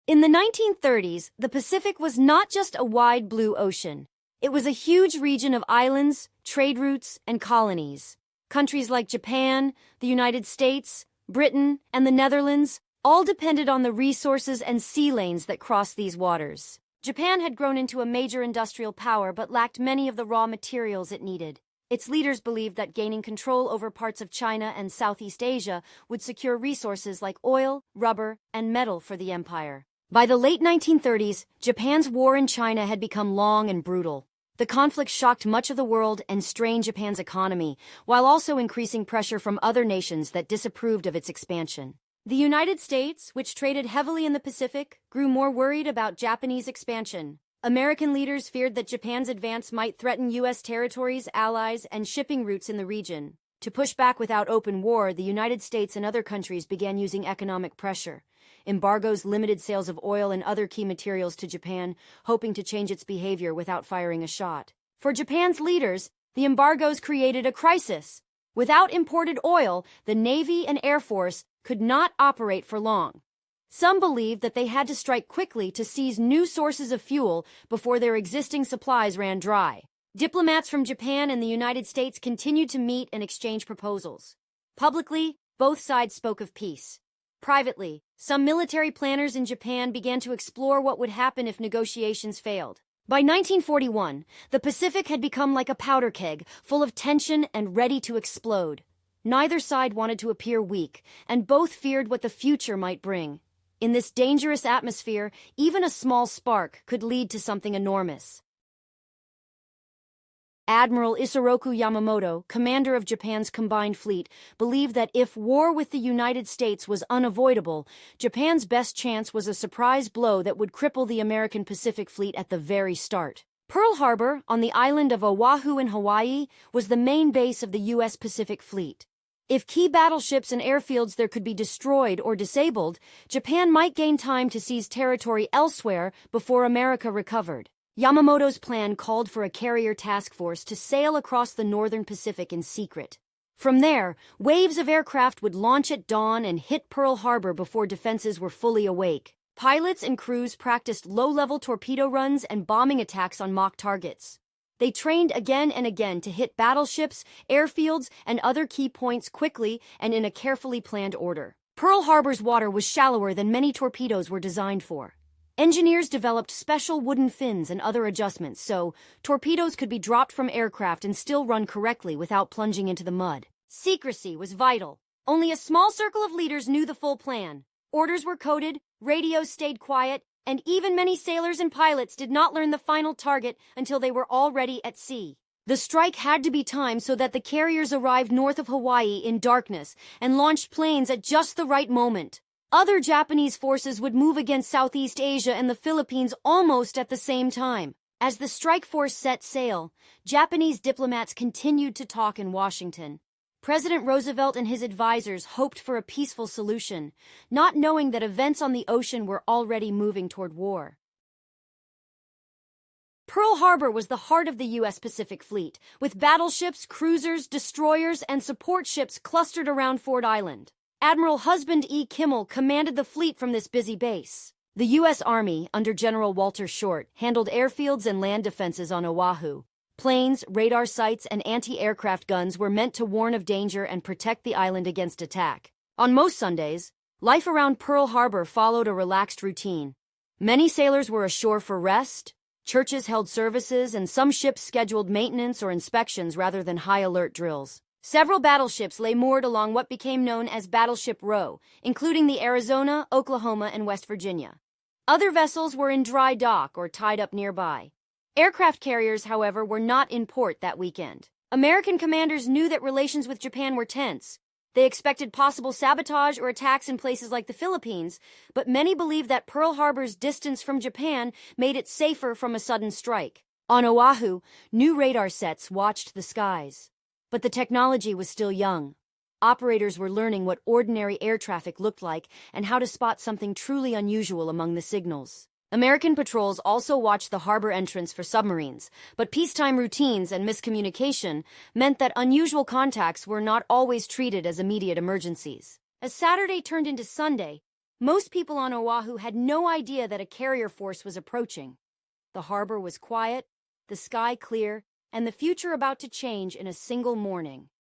In the 1930s, the Pacific was not just a wide blue ocean. It was a huge region of islands, trade routes, and colonies. Countries like Japan, the United States, Britain, and the Netherlands all depended on the resources and sea lanes that crossed these waters. Japan had grown into a major industrial power but lacked many of the raw materials it needed. Its leaders believed that gaining control over parts of China and Southeast Asia would secure resources like oil, rubber, and metal for the empire. By the late 1930s, Japan's war in China had become long and brutal. The conflict shocked much of the world and strained Japan's economy, while also increasing pressure from other nations that disapproved of its expansion. The United States, which traded heavily in the Pacific, grew more worried about Japanese expansion. American leaders feared that Japan's advance might threaten U.S. territories, allies, and shipping routes in the region. To push back without open war, the United States and other countries began using economic pressure. Embargoes limited sales of oil and other key materials to Japan, hoping to change its behavior without firing a shot. For Japan's leaders, the embargoes created a crisis. Without imported oil, the Navy and Air Force could not operate for long. Some believed that they had to strike quickly to seize new sources of fuel before their existing supplies ran dry. Diplomats from Japan and the United States continued to meet and exchange proposals. Publicly, both sides spoke of peace. Privately, some military planners in Japan began to explore what would happen if negotiations failed. By 1941, the Pacific had become like a powder keg, full of tension and ready to explode. Neither side wanted to appear weak, and both feared what the future might bring. In this dangerous atmosphere, even a small spark could lead to something enormous. Admiral Yamamoto, commander of Japan's combined fleet, believed that if war with the United States was unavoidable, Japan's best chance was a surprise blow that would cripple the American Pacific Fleet at the very start. Pearl Harbor, on the island of Oahu in Hawaii, was the main base of the U.S. Pacific Fleet. If key battleships and airfields there could be destroyed or disabled, Japan might gain time to seize territory elsewhere before America recovered. Yamamoto's plan called for a carrier task force to sail across the northern Pacific in secret. From there, waves of aircraft would launch at dawn and hit Pearl Harbor before defenses were fully awake. Pilots and crews practiced low-level torpedo runs and bombing attacks on mock targets. They trained again and again to hit battleships, airfields, and other key points quickly and in a carefully planned order. Pearl Harbor's water was shallower than many torpedoes were designed for. Engineers developed special wooden fins and other adjustments so torpedoes could be dropped from aircraft and still run correctly without plunging into the mud. Secrecy was vital. Only a small circle of leaders knew the full plan. Orders were coded, radios stayed quiet, and even many sailors and pilots did not learn the final target until they were already at sea. The strike had to be timed so that the carriers arrived north of Hawaii in darkness and launched planes at just the right moment. Other Japanese forces would move against Southeast Asia and the Philippines almost at the same time. As the strike force set sail, Japanese diplomats continued to talk in Washington. President Roosevelt and his advisors hoped for a peaceful solution, not knowing that events on the ocean were already moving toward war. Pearl Harbor was the heart of the U.S. Pacific Fleet, with battleships, cruisers, destroyers, and support ships clustered around Ford Island. Admiral Husband E. Kimmel commanded the fleet from this busy base. The U.S. Army, under General Walter Short, handled airfields and land defenses on Oahu. Planes, radar sites, and anti-aircraft guns were meant to warn of danger and protect the island against attack. On most Sundays, life around Pearl Harbor followed a relaxed routine. Many sailors were ashore for rest, churches held services, and some ships scheduled maintenance or inspections rather than high-alert drills. Several battleships lay moored along what became known as Battleship Row, including the Arizona, Oklahoma, and West Virginia. Other vessels were in dry dock or tied up nearby. Aircraft carriers, however, were not in port that weekend. American commanders knew that relations with Japan were tense. They expected possible sabotage or attacks in places like the Philippines, but many believed that Pearl Harbor's distance from Japan made it safer from a sudden strike. On Oahu, new radar sets watched the skies. But the technology was still young. Operators were learning what ordinary air traffic looked like and how to spot something truly unusual among the signals. American patrols also watched the harbor entrance for submarines, but peacetime routines and miscommunication meant that unusual contacts were not always treated as immediate emergencies. As Saturday turned into Sunday, Most people on Oahu had no idea that a carrier force was approaching. The harbor was quiet, the sky clear, and the future about to change in a single morning.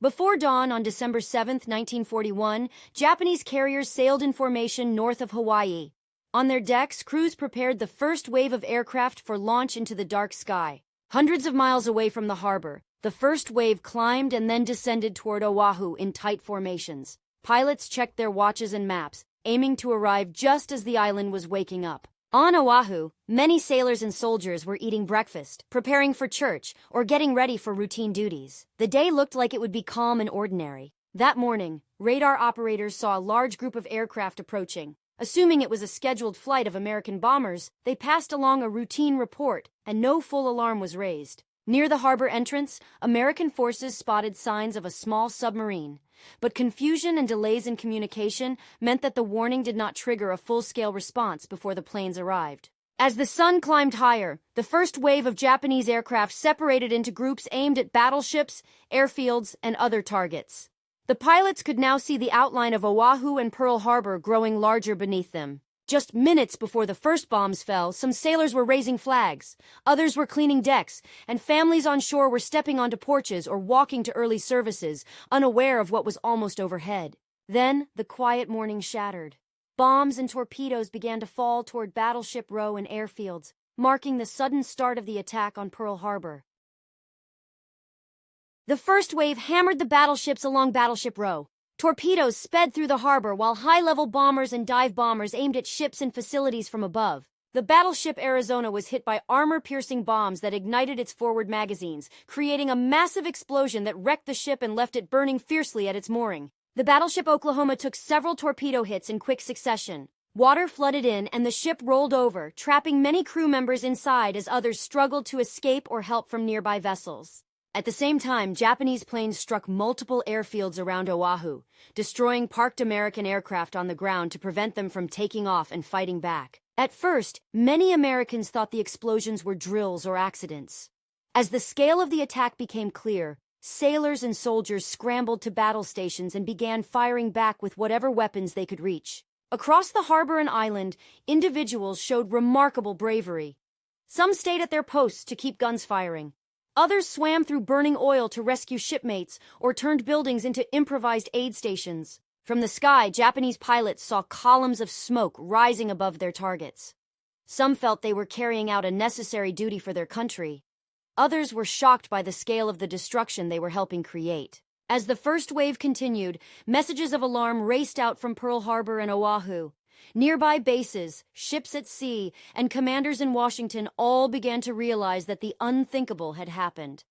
Before dawn on December 7, 1941, Japanese carriers sailed in formation north of Hawaii. On their decks, crews prepared the first wave of aircraft for launch into the dark sky. Hundreds of miles away from the harbor, the first wave climbed and then descended toward Oahu in tight formations. Pilots checked their watches and maps, aiming to arrive just as the island was waking up. On Oahu, many sailors and soldiers were eating breakfast, preparing for church, or getting ready for routine duties. The day looked like it would be calm and ordinary. That morning, radar operators saw a large group of aircraft approaching. Assuming it was a scheduled flight of American bombers, they passed along a routine report, and no full alarm was raised. Near the harbor entrance, American forces spotted signs of a small submarine. But confusion and delays in communication meant that the warning did not trigger a full-scale response before the planes arrived. As the sun climbed higher, the first wave of Japanese aircraft separated into groups aimed at battleships, airfields, and other targets. The pilots could now see the outline of Oahu and Pearl Harbor growing larger beneath them. Just minutes before the first bombs fell, some sailors were raising flags, others were cleaning decks, and families on shore were stepping onto porches or walking to early services, unaware of what was almost overhead. Then, the quiet morning shattered. Bombs and torpedoes began to fall toward Battleship Row and airfields, marking the sudden start of the attack on Pearl Harbor. The first wave hammered the battleships along Battleship Row. Torpedoes sped through the harbor while high-level bombers and dive bombers aimed at ships and facilities from above. The battleship Arizona was hit by armor-piercing bombs that ignited its forward magazines, creating a massive explosion that wrecked the ship and left it burning fiercely at its mooring. The battleship Oklahoma took several torpedo hits in quick succession. Water flooded in and the ship rolled over, trapping many crew members inside as others struggled to escape or help from nearby vessels. At the same time, Japanese planes struck multiple airfields around Oahu, destroying parked American aircraft on the ground to prevent them from taking off and fighting back. At first, many Americans thought the explosions were drills or accidents. As the scale of the attack became clear, sailors and soldiers scrambled to battle stations and began firing back with whatever weapons they could reach. Across the harbor and island, individuals showed remarkable bravery. Some stayed at their posts to keep guns firing. Others swam through burning oil to rescue shipmates or turned buildings into improvised aid stations. From the sky, Japanese pilots saw columns of smoke rising above their targets. Some felt they were carrying out a necessary duty for their country. Others were shocked by the scale of the destruction they were helping create. As the first wave continued, messages of alarm raced out from Pearl Harbor and Oahu. Nearby bases, ships at sea, and commanders in Washington all began to realize that the unthinkable had happened.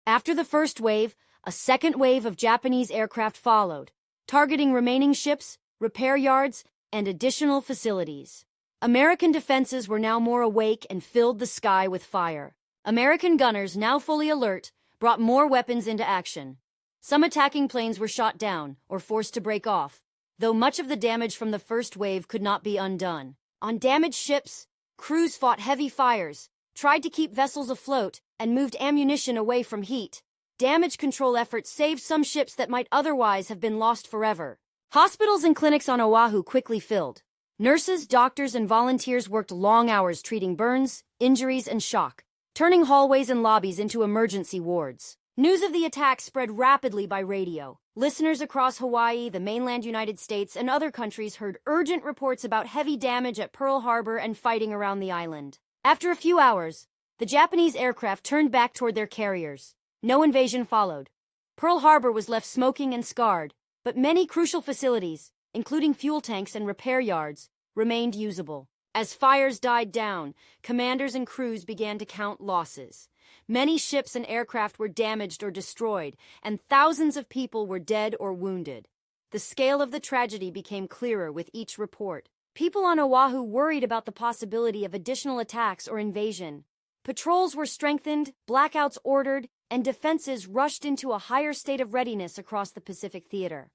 After the first wave, a second wave of Japanese aircraft followed, targeting remaining ships, repair yards, and additional facilities. American defenses were now more awake and filled the sky with fire. American gunners, now fully alert, brought more weapons into action. Some attacking planes were shot down or forced to break off, though much of the damage from the first wave could not be undone. On damaged ships, crews fought heavy fires, tried to keep vessels afloat, and moved ammunition away from heat. Damage control efforts saved some ships that might otherwise have been lost forever. Hospitals and clinics on Oahu quickly filled. Nurses, doctors, and volunteers worked long hours treating burns, injuries, and shock, turning hallways and lobbies into emergency wards. News of the attack spread rapidly by radio. Listeners across Hawaii, the mainland United States, and other countries heard urgent reports about heavy damage at Pearl Harbor and fighting around the island. After a few hours, the Japanese aircraft turned back toward their carriers. No invasion followed. Pearl Harbor was left smoking and scarred, but many crucial facilities, including fuel tanks and repair yards, remained usable. As fires died down, commanders and crews began to count losses. Many ships and aircraft were damaged or destroyed, and thousands of people were dead or wounded. The scale of the tragedy became clearer with each report. People on Oahu worried about the possibility of additional attacks or invasion. Patrols were strengthened, blackouts ordered, and defenses rushed into a higher state of readiness across the Pacific Theater.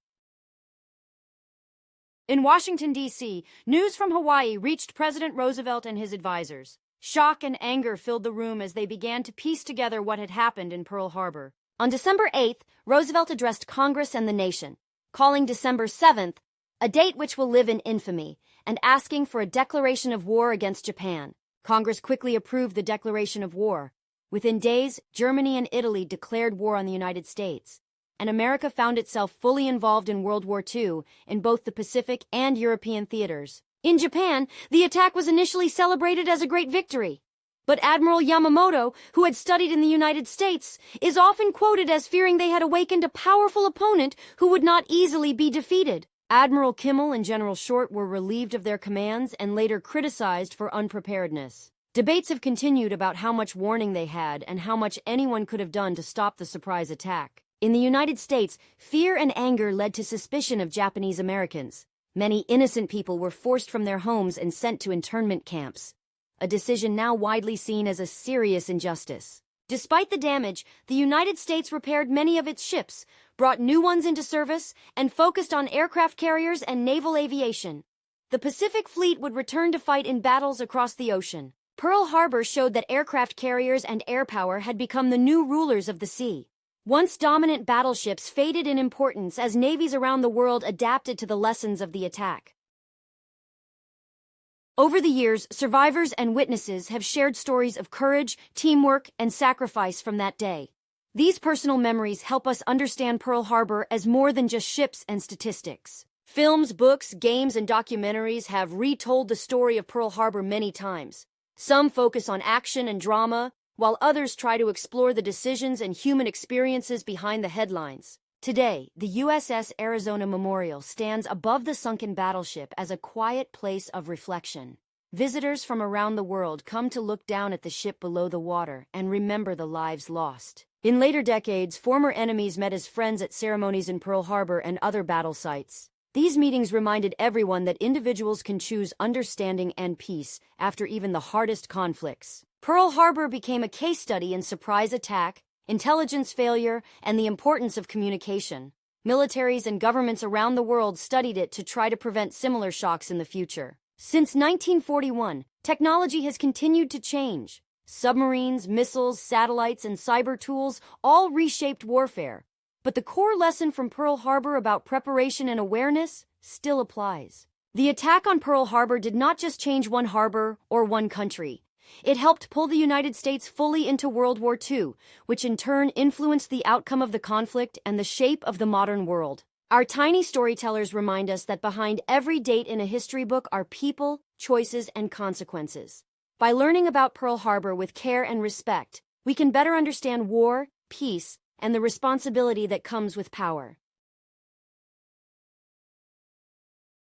In Washington, D.C., news from Hawaii reached President Roosevelt and his advisors. Shock and anger filled the room as they began to piece together what had happened in Pearl Harbor. On December 8th, Roosevelt addressed Congress and the nation. calling December 7th a date which will live in infamy, and asking for a declaration of war against Japan. Congress quickly approved the declaration of war. Within days, Germany and Italy declared war on the United States, and America found itself fully involved in World War II in both the Pacific and European theaters. In Japan, the attack was initially celebrated as a great victory. But Admiral Yamamoto, who had studied in the United States, is often quoted as fearing they had awakened a powerful opponent who would not easily be defeated. Admiral Kimmel and General Short were relieved of their commands and later criticized for unpreparedness. Debates have continued about how much warning they had and how much anyone could have done to stop the surprise attack. In the United States, fear and anger led to suspicion of Japanese Americans. Many innocent people were forced from their homes and sent to internment camps, a decision now widely seen as a serious injustice. Despite the damage, the United States repaired many of its ships, brought new ones into service, and focused on aircraft carriers and naval aviation. The Pacific Fleet would return to fight in battles across the ocean. Pearl Harbor showed that aircraft carriers and air power had become the new rulers of the sea. Once dominant battleships faded in importance as navies around the world adapted to the lessons of the attack. Over the years, survivors and witnesses have shared stories of courage, teamwork, and sacrifice from that day. These personal memories help us understand Pearl Harbor as more than just ships and statistics. Films, books, games, and documentaries have retold the story of Pearl Harbor many times. Some focus on action and drama, while others try to explore the decisions and human experiences behind the headlines. Today, the USS Arizona Memorial stands above the sunken battleship as a quiet place of reflection. Visitors from around the world come to look down at the ship below the water and remember the lives lost. In later decades, former enemies met as friends at ceremonies in Pearl Harbor and other battle sites. These meetings reminded everyone that individuals can choose understanding and peace after even the hardest conflicts. Pearl Harbor became a case study in surprise attack, intelligence failure, and the importance of communication. Militaries and governments around the world studied it to try to prevent similar shocks in the future. Since 1941, technology has continued to change. Submarines, missiles, satellites, and cyber tools all reshaped warfare. But the core lesson from Pearl Harbor about preparation and awareness still applies. The attack on Pearl Harbor did not just change one harbor or one country. It helped pull the United States fully into World War II, which in turn influenced the outcome of the conflict and the shape of the modern world. Our tiny storytellers remind us that behind every date in a history book are people, choices, and consequences. By learning about Pearl Harbor with care and respect, we can better understand war, peace, and the responsibility that comes with power.